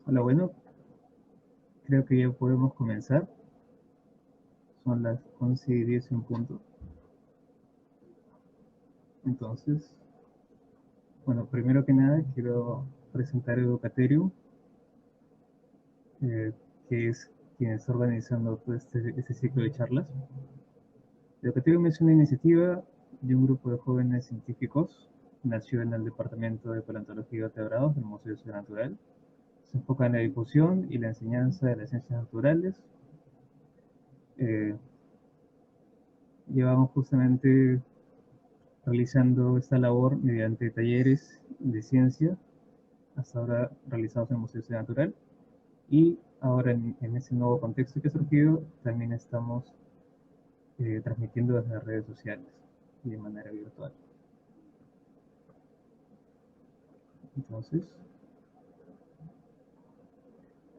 Hola, bueno, creo que ya podemos comenzar. Son las 11:10 en punto. Entonces, bueno, primero que nada quiero presentar Educaterium, eh, que es quien está organizando todo este ciclo de charlas. Educaterium es una iniciativa de un grupo de jóvenes científicos. Nació en el Departamento de Paleontología y Vertebrados del Museo de Historia Natural. Se enfoca en la difusión y la enseñanza de las ciencias naturales. Eh, Llevamos justamente realizando esta labor mediante talleres de ciencia, hasta ahora realizados en el Museo de Historia Natural, y ahora en ese nuevo contexto que ha surgido, también estamos transmitiendo desde las redes sociales y de manera virtual. Entonces,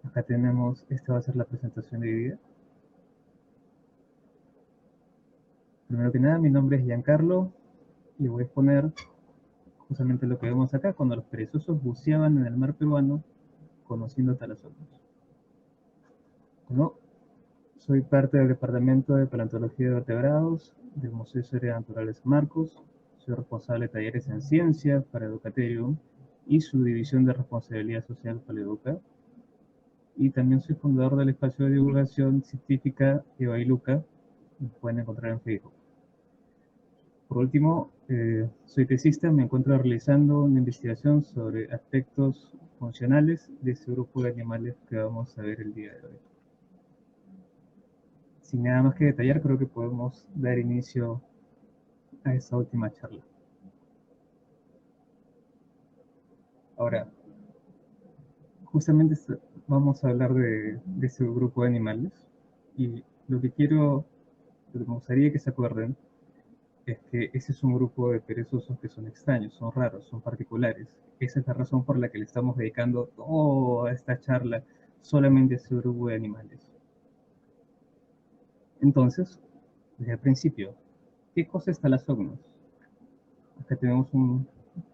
acá tenemos, esta va a ser la presentación de hoy día. Primero que nada, mi nombre es Giancarlo y voy a exponer justamente lo que vemos acá, cuando los perezosos buceaban en el mar peruano conociendo talasomios. Bueno, soy parte del Departamento de Paleontología de Vertebrados del Museo de Historia Natural de San Marcos. Soy responsable de talleres en ciencia para Educaterium y su división de responsabilidad social para Educa. Y también soy fundador del espacio de divulgación científica Evailuca, que pueden encontrar en Facebook. Por último, soy tesista, me encuentro realizando una investigación sobre aspectos funcionales de este grupo de animales que vamos a ver el día de hoy. Sin nada más que detallar, creo que podemos dar inicio a esta última charla. Ahora, justamente vamos a hablar de este grupo de animales, y lo que me gustaría que se acuerden es que ese es un grupo de perezosos que son extraños, son raros, son particulares. Esa es la razón por la que le estamos dedicando toda esta charla solamente a ese grupo de animales. Entonces, desde el principio, ¿qué cosa es Thalassognos? Acá tenemos un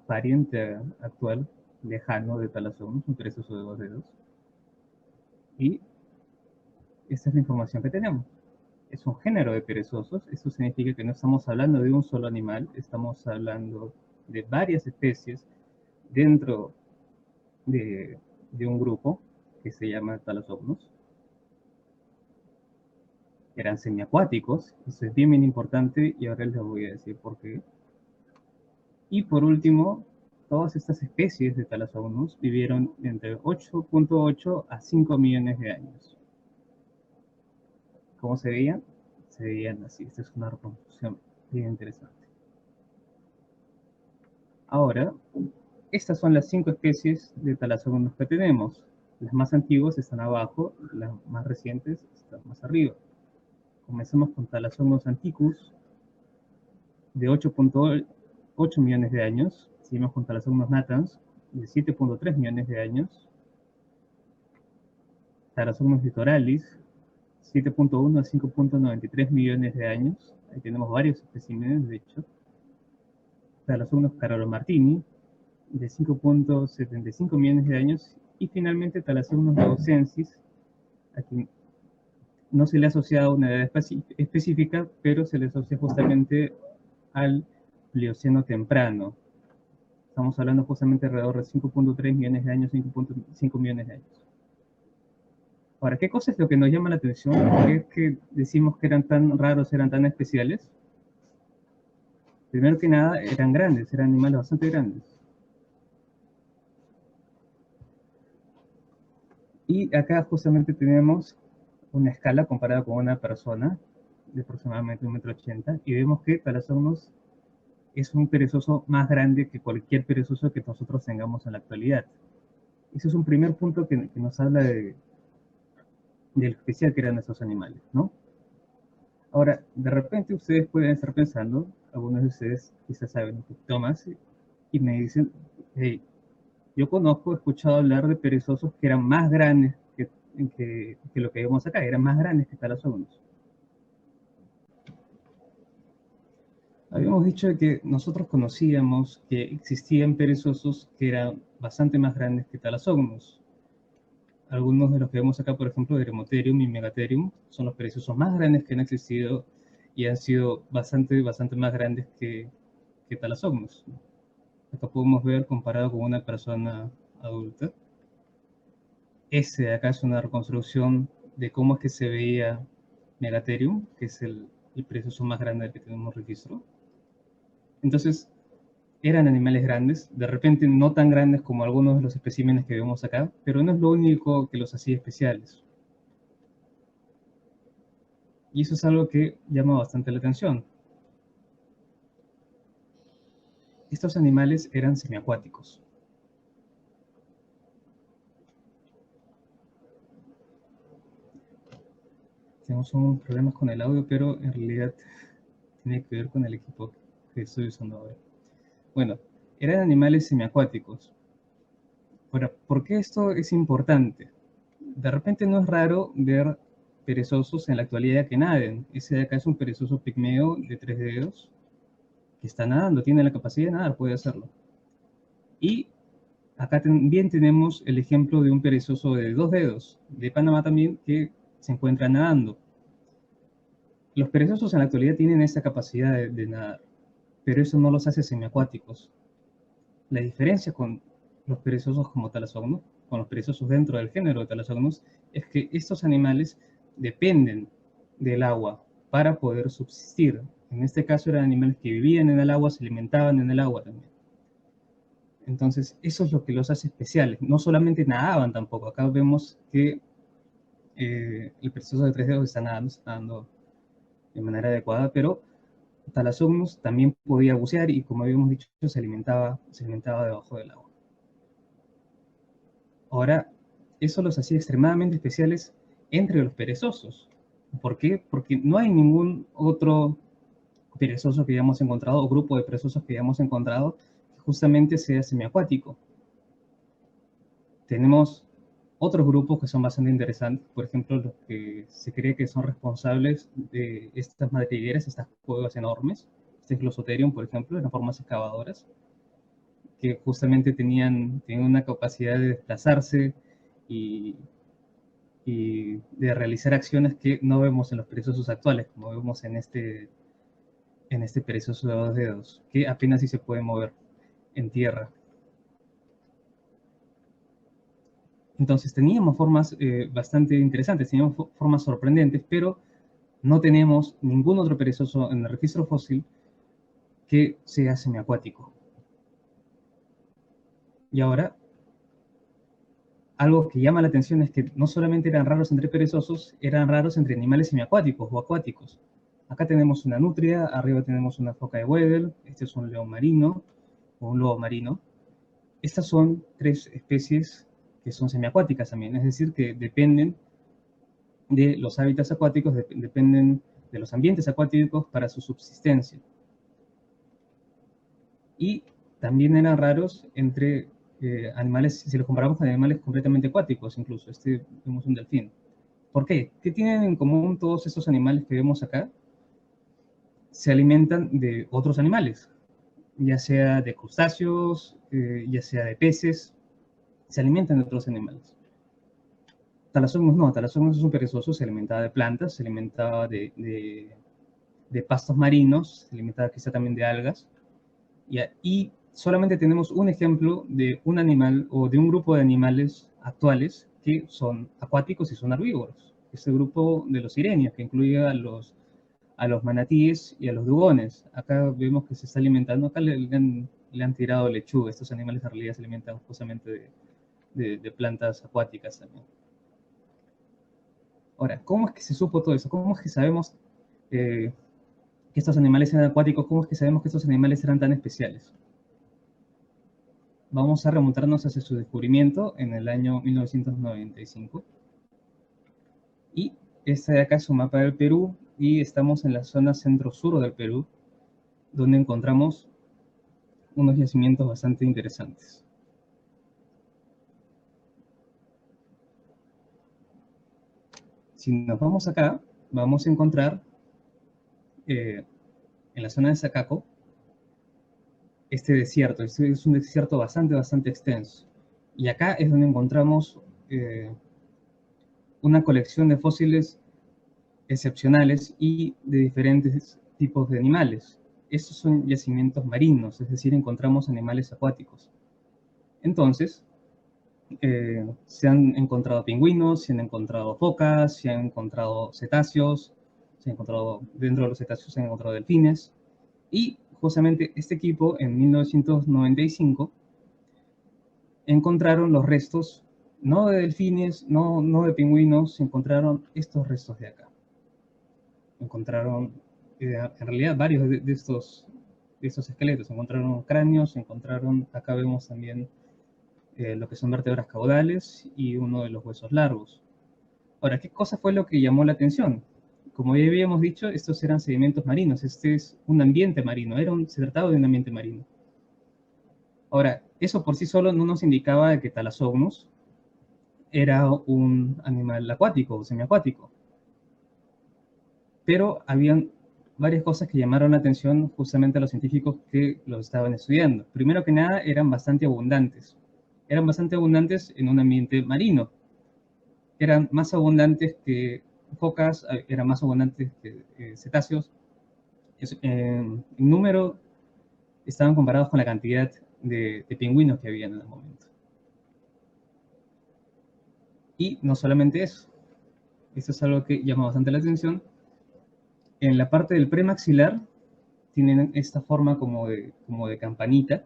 pariente actual, lejano de Thalassognos, un perezoso de 2 dedos, y esta es la información que tenemos. Es un género de perezosos. Eso significa que no estamos hablando de un solo animal, estamos hablando de varias especies dentro de un grupo que se llama Thalassognos. Eran semiacuáticos, eso es bien, bien importante, y ahora les voy a decir por qué. Y por último, todas estas especies de Thalassognos vivieron entre 8.8 a 5 millones de años. ¿Cómo se veían? Se veían así. Esta es una reproducción bien interesante. Ahora, estas son las 5 especies de Thalassognos que tenemos. Las más antiguas están abajo, las más recientes están más arriba. Comencemos con Thalassognos antiquus, de 8.8 millones de años. Seguimos con Thalassognos natans, de 7.3 millones de años. Thalassognos litoralis, 7.1 a 5.93 millones de años. Ahí tenemos varios especímenes, de hecho. Thalassognos carolomartini, de 5.75 millones de años. Y finalmente Thalassognos laosensis, a quien no se le ha asociado una edad específica, pero se le asocia justamente al Plioceno temprano. Estamos hablando justamente alrededor de 5.3 millones de años, 5.5 millones de años. Ahora, ¿qué cosa es lo que nos llama la atención? ¿Por qué es que decimos que eran tan raros, eran tan especiales? Primero que nada, eran grandes, eran animales bastante grandes. Y acá justamente tenemos una escala comparada con una persona de aproximadamente 1,80 m, y vemos que Thalassognos es un perezoso más grande que cualquier perezoso que nosotros tengamos en la actualidad. Ese es un primer punto que nos habla de lo especial que eran estos animales, ¿no? Ahora, de repente ustedes pueden estar pensando, algunos de ustedes quizás saben un poquito más, y me dicen, hey, yo conozco, he escuchado hablar de perezosos que eran más grandes que lo que vemos acá, eran más grandes que Thalassognos. Habíamos dicho que nosotros conocíamos que existían perezosos que eran bastante más grandes que Thalassognos. algunos de los que vemos acá, por ejemplo, Eremotherium y Megatherium, son los perezosos más grandes que han existido y han sido bastante más grandes que Thalassocnus. Acá podemos ver comparado con una persona adulta. Este de acá es una reconstrucción de cómo es que se veía Megatherium, que es el perezoso más grande del que tenemos registro. Entonces, eran animales grandes, de repente no tan grandes como algunos de los especímenes que vemos acá, pero no es lo único que los hacía especiales. Y eso es algo que llama bastante la atención. Estos animales eran semiacuáticos. Tenemos unos problemas con el audio, pero en realidad tiene que ver con el equipo que estoy usando ahora. Bueno, eran animales semiacuáticos. Ahora, ¿por qué esto es importante? De repente no es raro ver perezosos en la actualidad que naden. Ese de acá es un perezoso pigmeo de 3 dedos que está nadando, tiene la capacidad de nadar, puede hacerlo. Y acá también tenemos el ejemplo de un perezoso de 2 dedos, de Panamá también, que se encuentra nadando. Los perezosos en la actualidad tienen esta capacidad de nadar, pero eso no los hace semiacuáticos. La diferencia con los perezosos como Thalassocnus, con los perezosos dentro del género de Thalassocnus, es que estos animales dependen del agua para poder subsistir. En este caso eran animales que vivían en el agua, se alimentaban en el agua también. Entonces, eso es lo que los hace especiales. No solamente nadaban tampoco. Acá vemos que el perezoso de 3 dedos está nadando de manera adecuada, pero Thalassocnus también podía bucear y, como habíamos dicho, se alimentaba debajo del agua. Ahora, eso los hacía extremadamente especiales entre los perezosos. ¿Por qué? Porque no hay ningún otro perezoso que hayamos encontrado o grupo de perezosos que hayamos encontrado que justamente sea semiacuático. Tenemos otros grupos que son bastante interesantes, por ejemplo, los que se cree que son responsables de estas madrigueras, estas cuevas enormes. Este Glossotherium, por ejemplo, eran formas excavadoras que justamente tenían una capacidad de desplazarse y, y de realizar acciones que no vemos en los perezosos actuales, como vemos en este perezoso de 2 dedos, que apenas sí se puede mover en tierra. Entonces teníamos formas bastante interesantes, teníamos formas sorprendentes, pero no tenemos ningún otro perezoso en el registro fósil que sea semiacuático. Y ahora, algo que llama la atención es que no solamente eran raros entre perezosos, eran raros entre animales semiacuáticos o acuáticos. Acá tenemos una nutria, arriba tenemos una foca de Weddell, este es un león marino o un lobo marino. Estas son 3 especies que son semiacuáticas también, es decir, que dependen de los hábitats acuáticos, dependen de los ambientes acuáticos para su subsistencia. Y también eran raros entre animales, si los comparamos con animales completamente acuáticos, incluso. Vemos un delfín. ¿Por qué? ¿Qué tienen en común todos esos animales que vemos acá? Se alimentan de otros animales, ya sea de crustáceos, ya sea de peces, se alimentan de otros animales. Thalassocnus no, Thalassocnus es un perezoso, se alimentaba de plantas, se alimentaba de pastos marinos, se alimentaba quizá también de algas, y solamente tenemos un ejemplo de un animal o de un grupo de animales actuales que son acuáticos y son herbívoros. Es el grupo de los sirenios, que incluye a los manatíes y a los dugones. Acá vemos que se está alimentando, acá le han tirado lechuga. Estos animales en realidad se alimentan justamente de plantas acuáticas también. Ahora, ¿cómo es que se supo todo eso? ¿Cómo es que sabemos que estos animales eran acuáticos? ¿Cómo es que sabemos que estos animales eran tan especiales? Vamos a remontarnos hacia su descubrimiento en el año 1995. Y este de acá es un mapa del Perú y estamos en la zona centro-sur del Perú, donde encontramos unos yacimientos bastante interesantes. Si nos vamos acá, vamos a encontrar en la zona de Sacaco este desierto. Este es un desierto bastante extenso. Y acá es donde encontramos una colección de fósiles excepcionales y de diferentes tipos de animales. Estos son yacimientos marinos, es decir, encontramos animales acuáticos. Entonces, se han encontrado pingüinos, se han encontrado focas, se han encontrado cetáceos, se han encontrado, dentro de los cetáceos se han encontrado delfines, y justamente este equipo en 1995 encontraron los restos, no de delfines, no de pingüinos, se encontraron estos restos de acá. Encontraron, en realidad, varios de estos esqueletos. Encontraron cráneos, encontraron, acá vemos también lo que son vértebras caudales y uno de los huesos largos. Ahora, ¿qué cosa fue lo que llamó la atención? Como ya habíamos dicho, estos eran sedimentos marinos, este es un ambiente marino, se trataba de un ambiente marino. Ahora, eso por sí solo no nos indicaba que Thalassogmus era un animal acuático o semiacuático, pero habían varias cosas que llamaron la atención justamente a los científicos que los estaban estudiando. Primero que nada, eran bastante abundantes en un ambiente marino. Eran más abundantes que focas, eran más abundantes que cetáceos. En número, estaban comparados con la cantidad de pingüinos que había en el momento. Y no solamente eso, esto es algo que llama bastante la atención. En la parte del premaxilar tienen esta forma como de campanita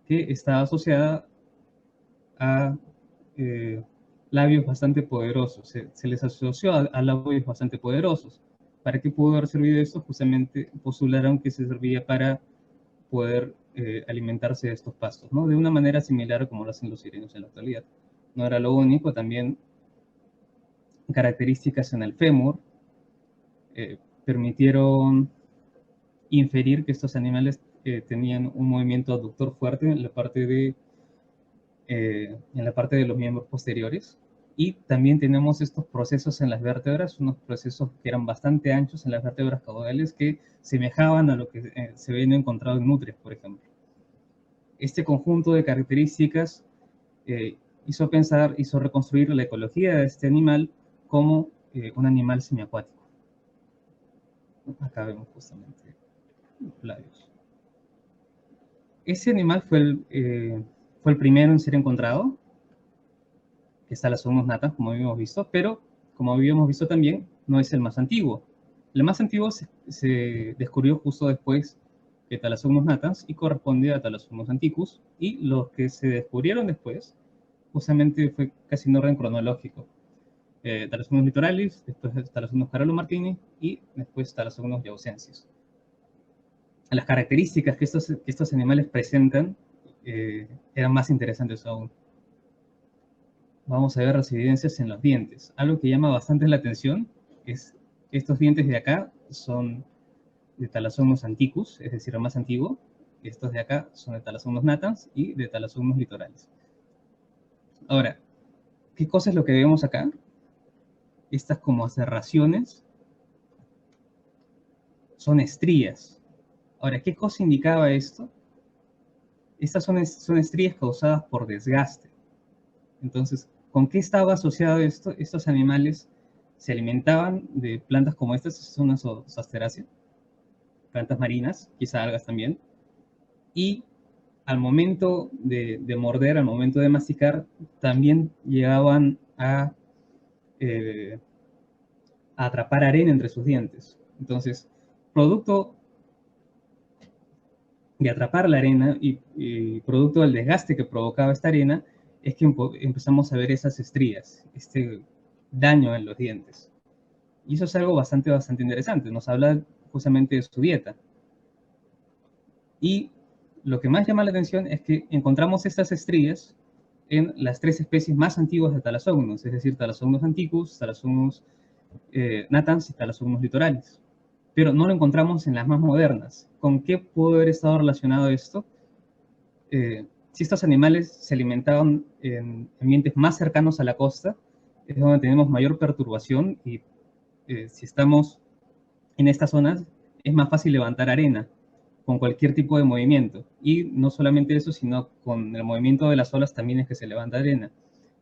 que está asociada a labios bastante poderosos. Se les asoció a labios bastante poderosos. ¿Para qué pudo haber servido esto? Justamente postularon que se servía para poder alimentarse de estos pastos, ¿no? De una manera similar como lo hacen los sirios en la actualidad. No era lo único, también características en el fémur permitieron inferir que estos animales tenían un movimiento aductor fuerte en la parte de los miembros posteriores. Y también tenemos estos procesos en las vértebras, unos procesos que eran bastante anchos en las vértebras caudales que semejaban a lo que se habían encontrado en nutrias, por ejemplo. Este conjunto de características hizo reconstruir la ecología de este animal como un animal semiacuático. Acá vemos justamente los labios. Ese animal fue el primero en ser encontrado, que es Thalassogmus natans, como habíamos visto, pero como habíamos visto también, no es el más antiguo. El más antiguo se descubrió justo después de Thalassogmus natans y corresponde a Thalassogmus antiquus, y los que se descubrieron después, justamente fue casi en orden cronológico. Thalassogmus litoralis, después Thalassogmus carolomartini y después Thalassogmus yaucensis. Las características que estos animales presentan eran más interesantes aún. Vamos a ver las evidencias en los dientes. Algo que llama bastante la atención es que estos dientes de acá son de Thalassogmus antiquus, es decir, el más antiguo. Estos de acá son de Thalassogmus natans y de Thalassogmus litoralis. Ahora, ¿qué cosa es lo que vemos acá? Estas como aserraciones son estrías. Ahora, ¿qué cosa indicaba esto? Estas son estrías causadas por desgaste. Entonces, ¿con qué estaba asociado esto? Estos animales se alimentaban de plantas como estas, son una Zosteraceae, plantas marinas, quizá algas también, y al momento de morder, al momento de masticar, también llegaban a atrapar arena entre sus dientes. Entonces, producto de atrapar la arena y producto del desgaste que provocaba esta arena, es que empezamos a ver esas estrías, este daño en los dientes. Y eso es algo bastante interesante, nos habla justamente de su dieta. Y lo que más llama la atención es que encontramos estas estrías en las tres especies más antiguas de Thalassogmus, es decir, Thalassogmus antiquus, Thalassogmus natans y Thalassogmus litoralis. Pero no lo encontramos en las más modernas. ¿Con qué pudo haber estado relacionado esto? Si estos animales se alimentaban en ambientes más cercanos a la costa, es donde tenemos mayor perturbación y si estamos en estas zonas es más fácil levantar arena con cualquier tipo de movimiento. Y no solamente eso, sino con el movimiento de las olas también es que se levanta arena.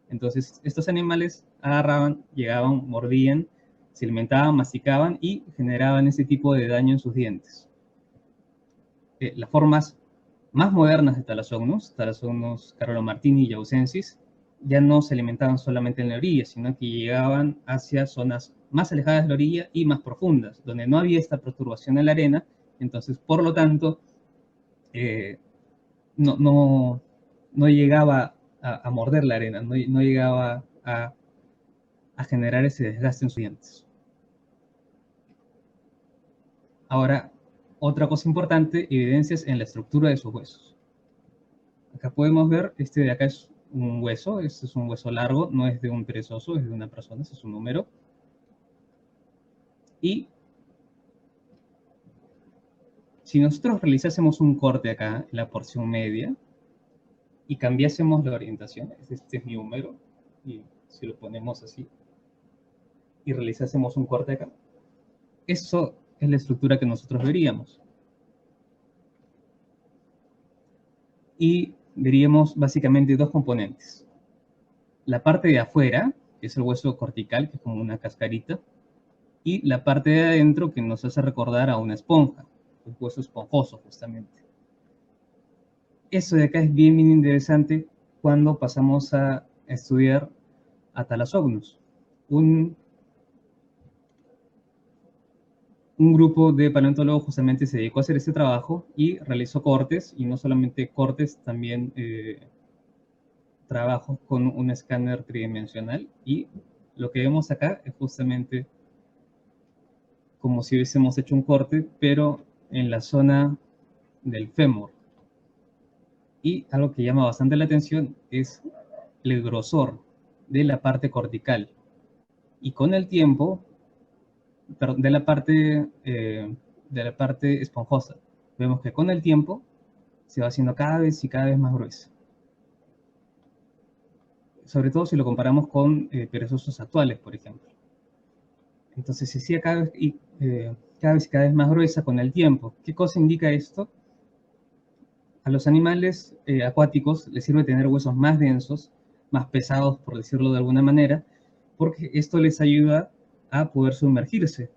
Entonces, estos animales agarraban, llegaban, mordían, se alimentaban, masticaban y generaban ese tipo de daño en sus dientes. Las formas más modernas de Thalassocnus caromartini y ausensis, ya no se alimentaban solamente en la orilla, sino que llegaban hacia zonas más alejadas de la orilla y más profundas, donde no había esta perturbación en la arena. Entonces, por lo tanto, eh, no, no, no llegaba a morder la arena, no llegaba a generar ese desgaste en sus dientes. Ahora, otra cosa importante, evidencias en la estructura de sus huesos. Acá podemos ver, este de acá es un hueso, este es un hueso largo, no es de un perezoso, es de una persona, ese es un número. Y si nosotros realizásemos un corte acá, en la porción media, y cambiásemos la orientación, este es mi húmero, y si lo ponemos así, y realizásemos un corte acá, eso es la estructura que nosotros veríamos. Y veríamos básicamente dos componentes. La parte de afuera, que es el hueso cortical, que es como una cascarita, y la parte de adentro que nos hace recordar a una esponja, un hueso esponjoso justamente. Eso de acá es bien, bien interesante cuando pasamos a estudiar a Thalassocnus. Un grupo de paleontólogos justamente se dedicó a hacer ese trabajo y realizó cortes, y no solamente cortes, también trabajos con un escáner tridimensional. Y lo que vemos acá es justamente como si hubiésemos hecho un corte, pero en la zona del fémur. Y algo que llama bastante la atención es el grosor de la parte cortical. Y con el tiempo, de la parte esponjosa, vemos que con el tiempo se va haciendo cada vez y cada vez más gruesa. Sobre todo si lo comparamos con perezosos actuales, por ejemplo. Entonces se hacía cada vez más gruesa con el tiempo. ¿Qué cosa indica esto? A los animales acuáticos les sirve tener huesos más densos, más pesados, por decirlo de alguna manera, porque esto les ayuda a poder sumergirse.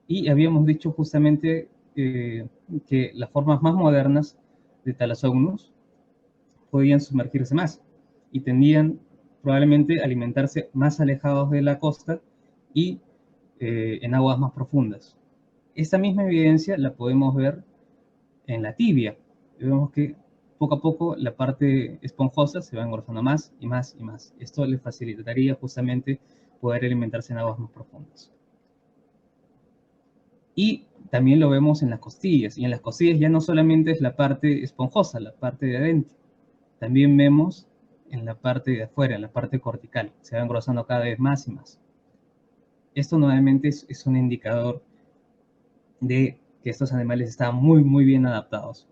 Y habíamos dicho justamente que las formas más modernas de Thalassocnus podían sumergirse más y tendían probablemente a alimentarse más alejados de la costa y en aguas más profundas. Esta misma evidencia la podemos ver en la tibia. Vemos que poco a poco la parte esponjosa se va engrosando más y más y más. Esto le facilitaría justamente poder alimentarse en aguas más profundas. Y también lo vemos en las costillas. Y en las costillas ya no solamente es la parte esponjosa, la parte de adentro. También vemos en la parte de afuera, en la parte cortical. Se va engrosando cada vez más y más. Esto nuevamente es un indicador de que estos animales están muy, muy bien adaptados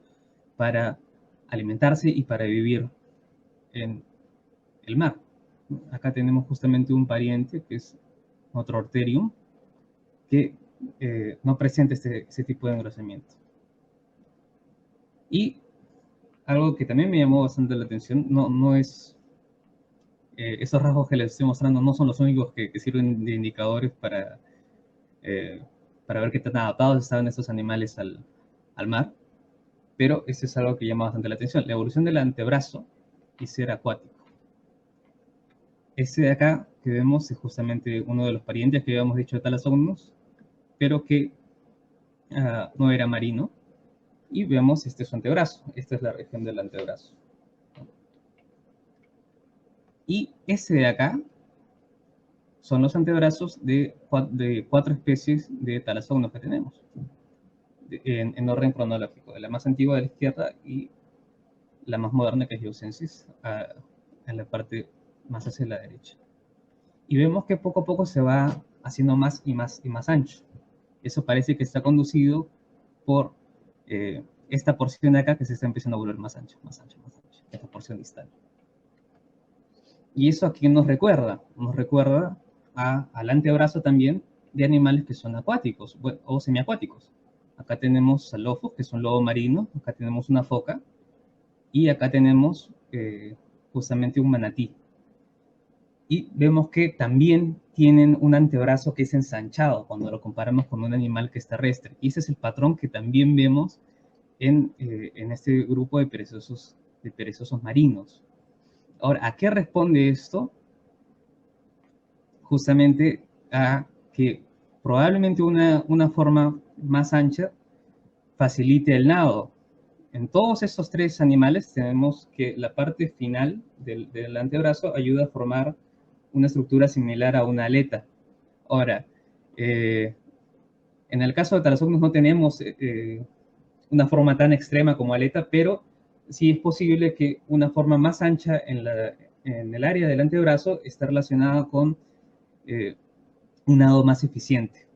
para alimentarse y para vivir en el mar. Acá tenemos justamente un pariente que es Notrorterium, que no presenta ese tipo de engrosamiento. Y algo que también me llamó bastante la atención, no es, esos rasgos que les estoy mostrando no son los únicos que sirven de indicadores eh, para ver qué tan adaptados estaban estos animales al mar, pero eso es algo que llama bastante la atención, la evolución del antebrazo y ser acuático. Ese de acá que vemos es justamente uno de los parientes que habíamos dicho de Thalassocnus, pero que no era marino. Y vemos este es su antebrazo. Esta es la región del antebrazo. Y ese de acá son los antebrazos de 4 especies de Thalassocnus que tenemos, en orden cronológico, de la más antigua de la izquierda y la más moderna, que es Eucensis, en la parte más hacia la derecha. Y vemos que poco a poco se va haciendo más y más y más ancho. Eso parece que está conducido por esta porción de acá que se está empezando a volver más ancho, más ancho, más ancho, esta porción distal. Y eso aquí nos recuerda al antebrazo también de animales que son acuáticos o semiacuáticos. Acá tenemos salofos, que es un lobo marino, acá tenemos una foca, y acá tenemos justamente un manatí. Y vemos que también tienen un antebrazo que es ensanchado cuando lo comparamos con un animal que es terrestre. Y ese es el patrón que también vemos en este grupo de perezosos marinos. Ahora, ¿a qué responde esto? Justamente a que probablemente una forma más ancha facilite el nado. En todos estos tres animales tenemos que la parte final del antebrazo ayuda a formar una estructura similar a una aleta. Ahora, eh, en el caso de Thalassocnus no tenemos una forma tan extrema como aleta, pero sí es posible que una forma más ancha en el área del antebrazo esté relacionada con eh, un nado más eficiente.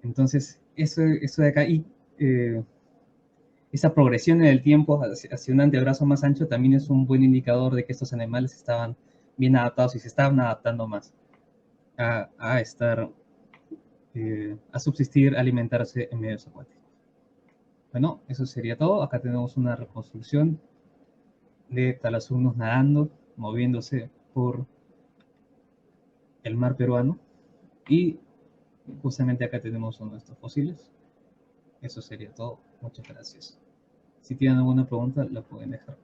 Entonces, eso de acá, y esa progresión en el tiempo hacia un antebrazo más ancho también es un buen indicador de que estos animales estaban bien adaptados y se estaban adaptando más a estar, a subsistir, alimentarse en medios acuáticos. Bueno, eso sería todo. Acá tenemos una reconstrucción de Thalassocnus nadando, moviéndose por el mar peruano. Y justamente acá tenemos uno de estos fósiles. Eso sería todo. Muchas gracias. Si tienen alguna pregunta, la pueden dejar.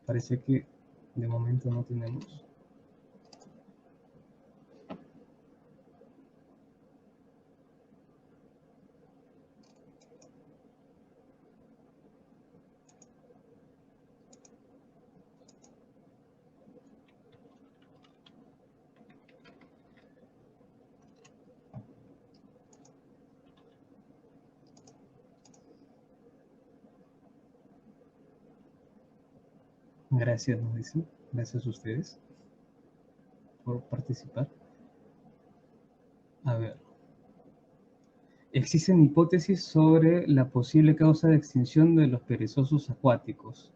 Parece que de momento no tenemos. Gracias, nos dicen. Gracias a ustedes por participar. A ver. Existen hipótesis sobre la posible causa de extinción de los perezosos acuáticos.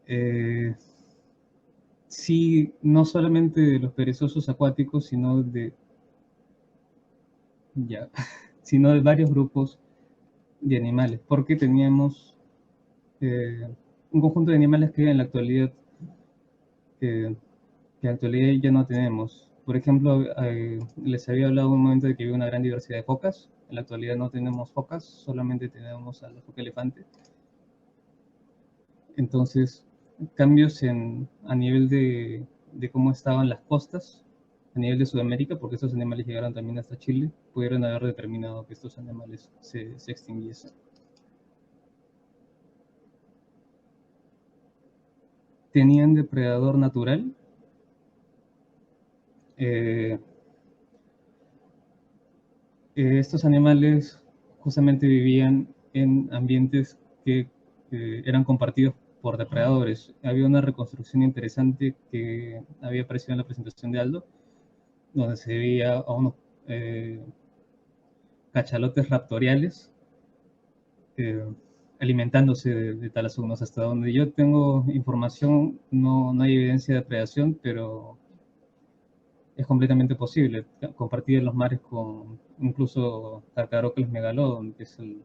Eh, sí, no solamente de los perezosos acuáticos, ya, sino de varios grupos de animales, porque teníamos un conjunto de animales que en la actualidad, eh, que en la actualidad ya no tenemos. Por ejemplo, les había hablado un momento de que había una gran diversidad de focas. En la actualidad no tenemos focas, solamente tenemos a la foca elefante. Entonces, cambios a nivel de cómo estaban las costas, a nivel de Sudamérica, porque estos animales llegaron también hasta Chile, pudieron haber determinado que estos animales se extinguiesen. Tenían depredador natural. Eh, estos animales justamente vivían en ambientes que eran compartidos por depredadores. Había una reconstrucción interesante que había aparecido en la presentación de Aldo, donde se veía a unos cachalotes raptoriales eh, alimentándose de Thalassocnus. Hasta donde yo tengo información, no hay evidencia de predación, pero es completamente posible compartir los mares con incluso Carcharodon megalodon, que es el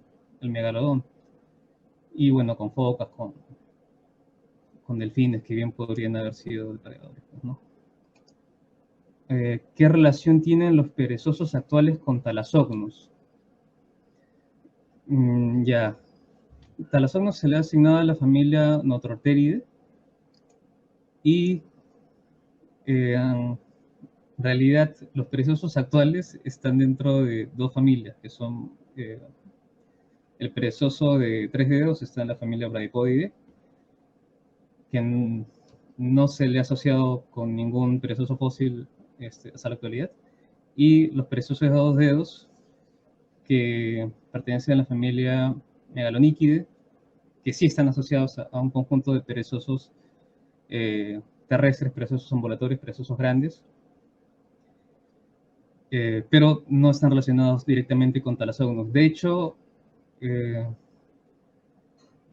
megalodón, y bueno, con focas, con delfines, que bien podrían haber sido depredadores, ¿no? ¿Qué relación tienen los perezosos actuales con Thalassocnus? Ya, Thalassocnus se le ha asignado a la familia Nototheriidae y en realidad los perezosos actuales están dentro de dos familias, que son el perezoso de tres dedos está en la familia Bradypodidae, que no se le ha asociado con ningún perezoso fósil hasta la actualidad, y los perezosos de dos dedos, que pertenecen a la familia Megalonychidae, que sí están asociados a un conjunto de perezosos terrestres, perezosos ambulatorios, perezosos grandes, pero no están relacionados directamente con Thalassocnus. De hecho, eh,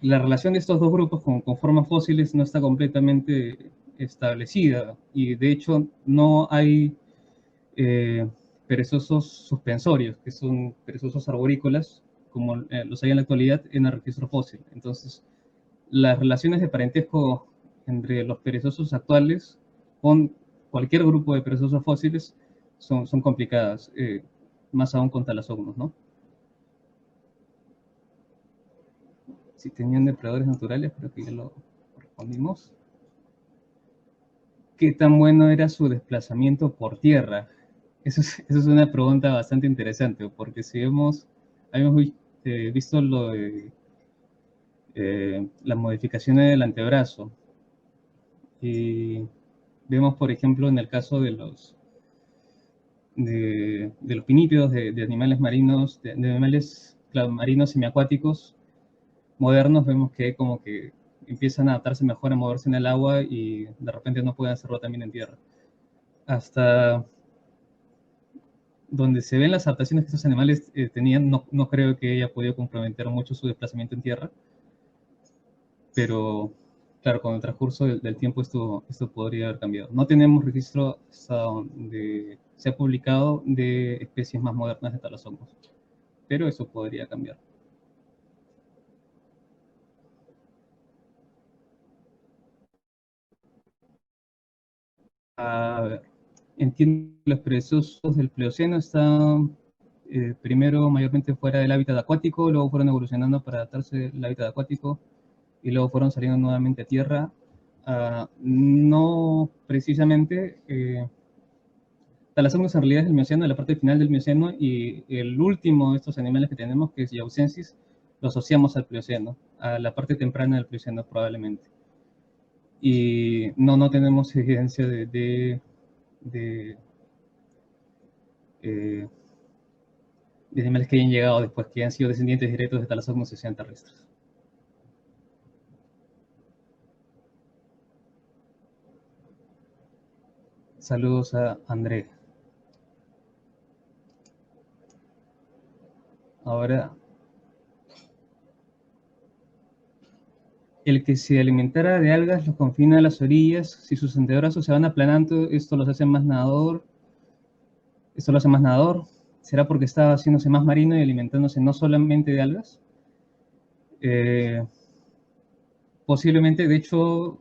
la relación de estos dos grupos con formas fósiles no está completamente establecida y de hecho no hay perezosos suspensorios, que son perezosos arborícolas, como los hay en la actualidad en el registro fósil. Entonces, las relaciones de parentesco entre los perezosos actuales con cualquier grupo de perezosos fósiles son complicadas, más aún con Thalassocnus, ¿no? Si tenían depredadores naturales, creo que ya lo respondimos. ¿Qué tan bueno era su desplazamiento por tierra? Eso es una pregunta bastante interesante, porque si hemos visto lo de las modificaciones del antebrazo, y vemos, por ejemplo, en el caso de los pinípedos, de animales marinos, de animales claro, marinos semiacuáticos modernos, vemos que como que empiezan a adaptarse mejor a moverse en el agua y de repente no pueden hacerlo también en tierra. Hasta donde se ven las adaptaciones que estos animales tenían, no creo que haya podido comprometer mucho su desplazamiento en tierra, pero claro, con el transcurso del tiempo esto podría haber cambiado. No tenemos registro hasta donde se ha publicado de especies más modernas de Thalassocnus, pero eso podría cambiar. A ver, entiendo que los perezosos del Plioceno están primero mayormente fuera del hábitat acuático, luego fueron evolucionando para adaptarse al hábitat acuático y luego fueron saliendo nuevamente a tierra. No precisamente, Thalassocnus en realidad es el Mioceno, la parte final del Mioceno, y el último de estos animales que tenemos, que es Yaucensis, lo asociamos al Plioceno, a la parte temprana del Plioceno probablemente. Y no tenemos evidencia de, eh, de animales que hayan llegado después, que han sido descendientes directos de Thalassocnus y sean terrestres. Saludos a André. Ahora, el que se alimentara de algas los confina a las orillas. Si sus antebrazos se van aplanando, esto lo hace más nadador. ¿Será porque estaba haciéndose más marino y alimentándose no solamente de algas? Eh, Posiblemente, de hecho,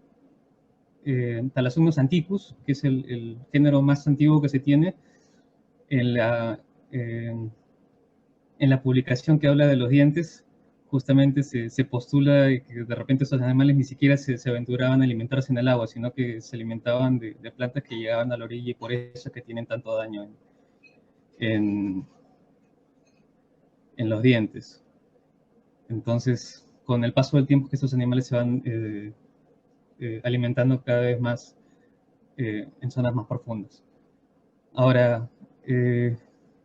Thalassocnus antiquus, que es el género más antiguo que se tiene, en la, en la publicación que habla de los dientes, justamente se postula que de repente esos animales ni siquiera se aventuraban a alimentarse en el agua, sino que se alimentaban de plantas que llegaban a la orilla y por eso es que tienen tanto daño en, en los dientes. Entonces, con el paso del tiempo que estos animales se van alimentando cada vez más en zonas más profundas. Ahora,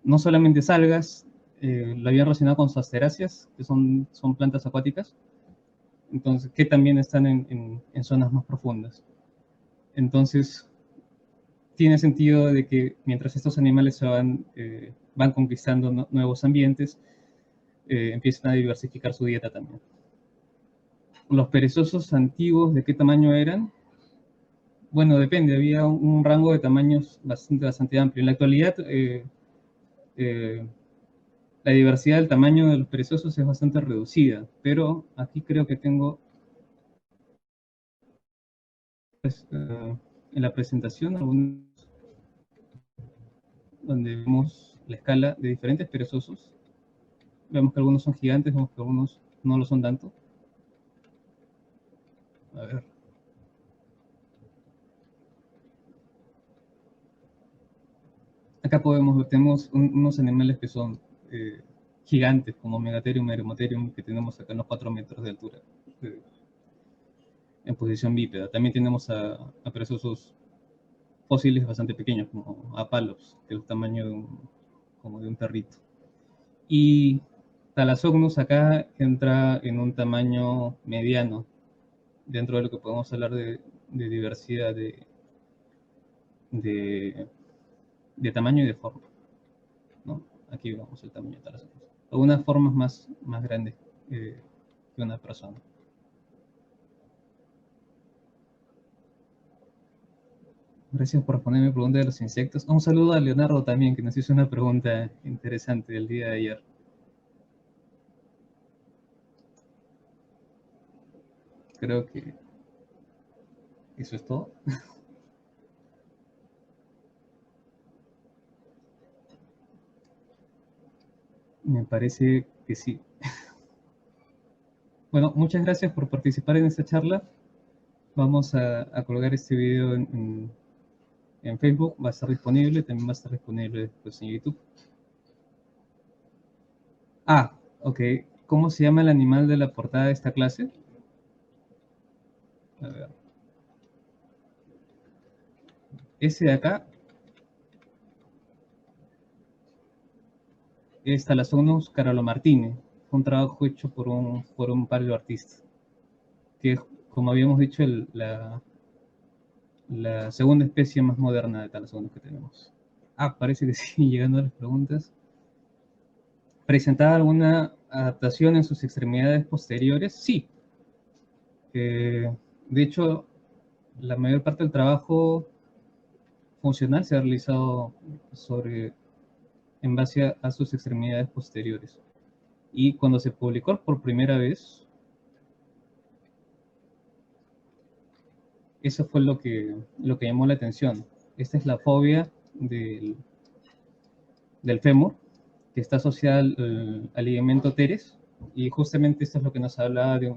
no solamente es algas, lo habían relacionado con zosteráceas, que son plantas acuáticas, entonces, que también están en zonas más profundas. Entonces, tiene sentido de que mientras estos animales van conquistando nuevos ambientes, empiezan a diversificar su dieta también. Los perezosos antiguos, ¿de qué tamaño eran? Bueno, depende, había un rango de tamaños bastante amplio. En la actualidad, eh, la diversidad del tamaño de los perezosos es bastante reducida, pero aquí creo que tengo pues, en la presentación donde vemos la escala de diferentes perezosos. Vemos que algunos son gigantes, vemos que algunos no lo son tanto. A ver. Acá tenemos unos animales que son gigantes, como Megatherium, Eremotherium, que tenemos acá en los 4 metros de altura, eh, en posición bípeda. También tenemos a perezosos fósiles bastante pequeños, como Apalops, que es el tamaño como de un perrito. Y Thalassocnus acá entra en un tamaño mediano, dentro de lo que podemos hablar de diversidad de, de tamaño y de forma. ¿no? Aquí vemos el tamaño de talasomas. Algunas formas más grandes que una persona. Gracias por ponerme pregunta de los insectos. Un saludo a Leonardo también, que nos hizo una pregunta interesante el día de ayer. Creo que eso es todo. Me parece que sí. Bueno, muchas gracias por participar en esta charla. Vamos a colgar este video en Facebook, va a estar disponible, también va a estar disponible después en YouTube. Ah, ok. ¿Cómo se llama el animal de la portada de esta clase? A ver. Ese de acá es Thalassonus caralomartini. Fue un trabajo hecho por un par de artistas. Que es, como habíamos dicho, la segunda especie más moderna de Thalassonus que tenemos. Ah, parece que sí, llegando a las preguntas. ¿Presentaba alguna adaptación en sus extremidades posteriores? Sí. De hecho, la mayor parte del trabajo funcional se ha realizado en base a sus extremidades posteriores. Y cuando se publicó por primera vez, eso fue lo que llamó la atención. Esta es la fobia del fémur, que está asociada al ligamento teres, y justamente esto es lo que nos habla de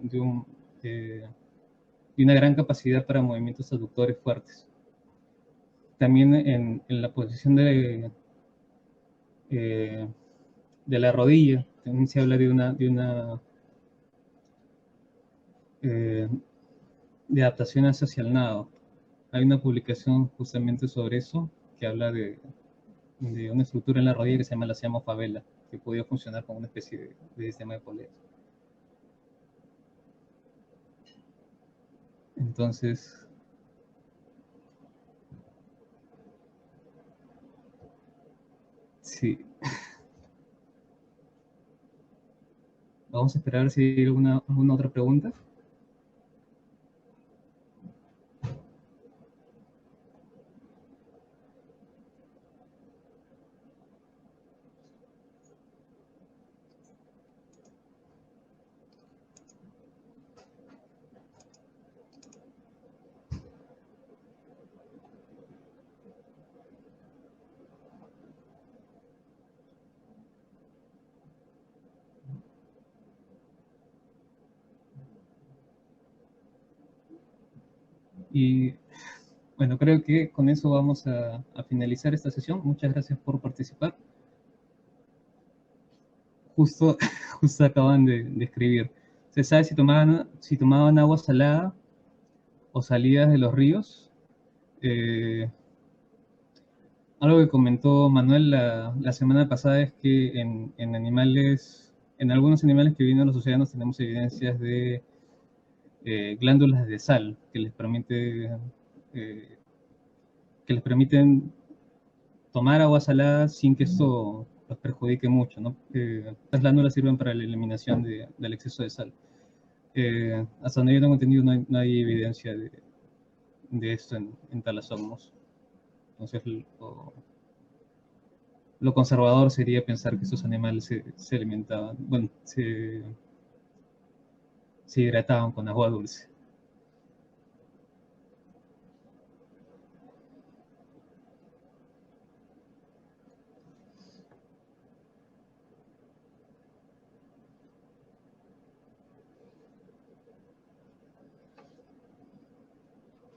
una gran capacidad para movimientos aductores fuertes. También en la posición eh, de la rodilla, también se habla eh, de adaptación hacia el nado. Hay una publicación justamente sobre eso que habla de una estructura en la rodilla que se llama la favela, que podía funcionar como una especie de sistema de poleas. Entonces, sí, vamos a esperar a ver si hay alguna otra pregunta. Y bueno, creo que con eso vamos a finalizar esta sesión. Muchas gracias por participar. Justo, justo acaban de escribir. ¿Se sabe si tomaban agua salada o salidas de los ríos? Eh, Algo que comentó Manuel la semana pasada es que en algunos animales que viven en los océanos tenemos evidencias de glándulas de sal eh, que les permiten tomar agua salada sin que esto los perjudique mucho, ¿no? Estas glándulas sirven para la eliminación del exceso de sal. Hasta donde yo tengo entendido, no hay evidencia de esto en Thalassomos. Entonces, lo conservador sería pensar que estos animales se alimentaban, bueno, se hidrataban con agua dulce.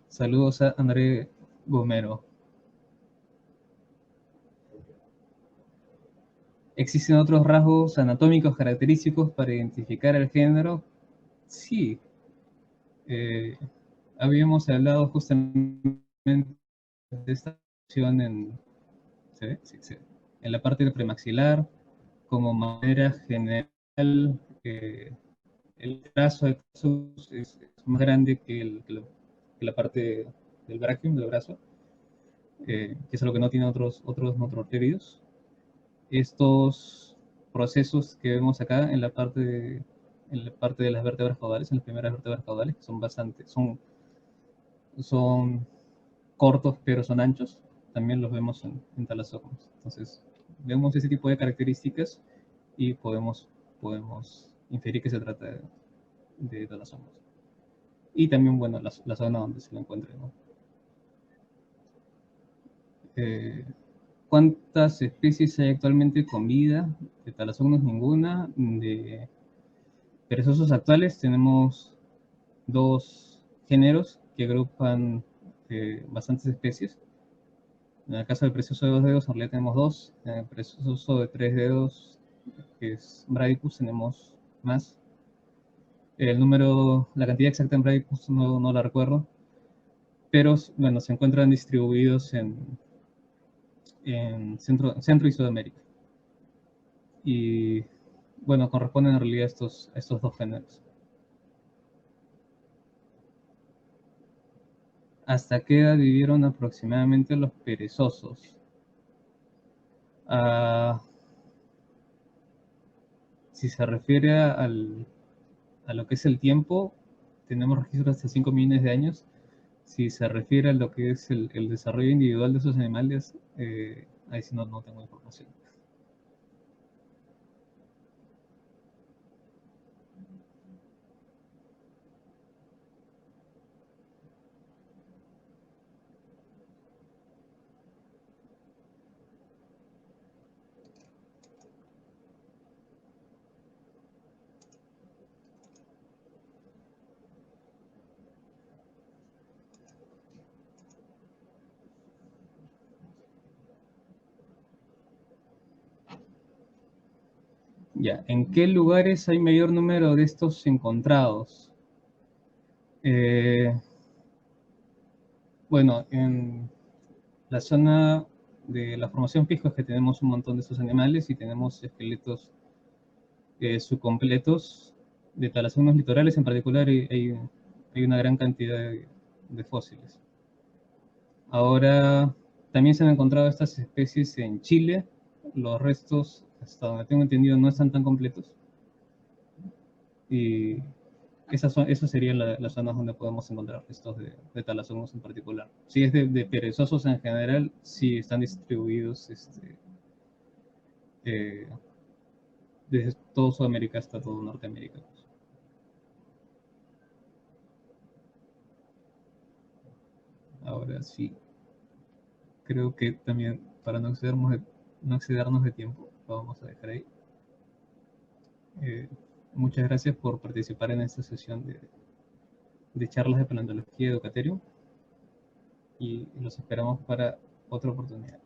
Saludos a André Gomero. ¿Existen otros rasgos anatómicos característicos para identificar el género? Sí. Eh, Habíamos hablado justamente de esta opción ¿se ve? Sí, sí. En la parte del premaxilar, como manera general, eh, el trazo de Tarsus es más grande que la parte del brachium, del brazo, que es lo que no tiene otros notoropteridos. estos procesos que vemos acá en la parte de las vértebras caudales, en las primeras vértebras caudales, que son cortos pero son anchos, también los vemos en talasófonos. Entonces, vemos ese tipo de características y podemos inferir que se trata de talasófonos. Y también, bueno, la zona donde se lo encuentre, ¿no? Eh, ¿Cuántas especies hay actualmente con vida? De talasófonos ninguna. De perezosos actuales tenemos dos géneros que agrupan bastantes especies. En el caso del perezoso de 2 dedos, en realidad tenemos dos. En el perezoso de 3 dedos, que es Bradicus, tenemos más. La cantidad exacta en Bradicus no la recuerdo, pero bueno, se encuentran distribuidos en Centro y Sudamérica. Y bueno, corresponden en realidad a estos dos géneros. ¿Hasta qué edad vivieron aproximadamente los perezosos? Ah, si se refiere a lo que es el tiempo, tenemos registros hasta 5 millones de años. Si se refiere a lo que es el desarrollo individual de esos animales, ahí sí no tengo información. Ya, ¿en qué lugares hay mayor número de estos encontrados? Eh, bueno, en la zona de la formación Pisco es que tenemos un montón de estos animales y tenemos esqueletos subcompletos de talasonos litorales en particular hay una gran cantidad de fósiles. Ahora, también se han encontrado estas especies en Chile. Los restos, hasta donde tengo entendido, no están tan completos. Y esas serían las zonas donde podemos encontrar restos de talasonos en particular. Si es de perezosos en general, sí están distribuidos eh, desde todo Sudamérica hasta todo Norteamérica. Ahora sí, creo que también para no excedernos de tiempo, lo vamos a dejar ahí. Eh, Muchas gracias por participar en esta sesión de charlas de paleontología y educaterio y los esperamos para otra oportunidad.